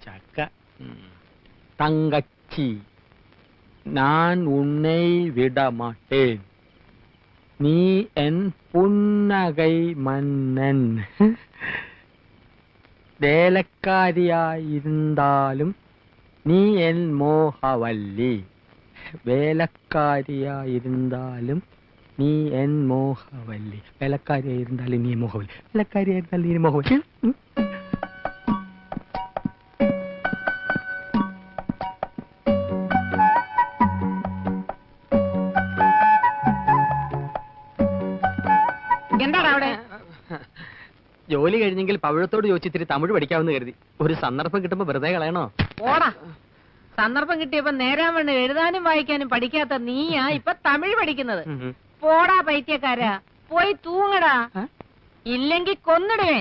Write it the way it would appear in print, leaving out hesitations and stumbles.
ചക്ക. തങ്കച്ചി, ഞാൻ ഉന്നെ വിടമാട്ടേൻ, നീ എൻ പുന്നകൈ മന്നൻ. വേലക്കാരിയായിരുന്നാലും നീ എൻ മോഹവല്ലി. വേലക്കാരിയായിരുന്നാലും നീ എൻ മോഹവല്ലി. വേലക്കാരിയായിരുന്നാലും നീ മോഹവല്ലി. വേലക്കാരിയായിരുന്നാലും നീ മോഹവല്ലി. എന്താണ് അവിടെ? ജോലി കഴിഞ്ഞെങ്കിൽ പവിഴത്തോട് ചോദിച്ചിത്തിരി തമിഴ് പഠിക്കാമെന്ന് കരുതി. ഒരു സന്ദർഭം കിട്ടുമ്പോ വെറുതെ കളയണോ? ഓടാ, സന്ദർഭം കിട്ടിയപ്പോ നേരാൻ വേണ്ടി എഴുതാനും വായിക്കാനും പഠിക്കാത്ത നീയാ ഇപ്പൊ തമിഴ് പഠിക്കുന്നത്. പോടാ പൈത്യക്കാരാ, പോയി തൂങ്ങടാ, ഇല്ലെങ്കിൽ കൊന്നിടുവേ.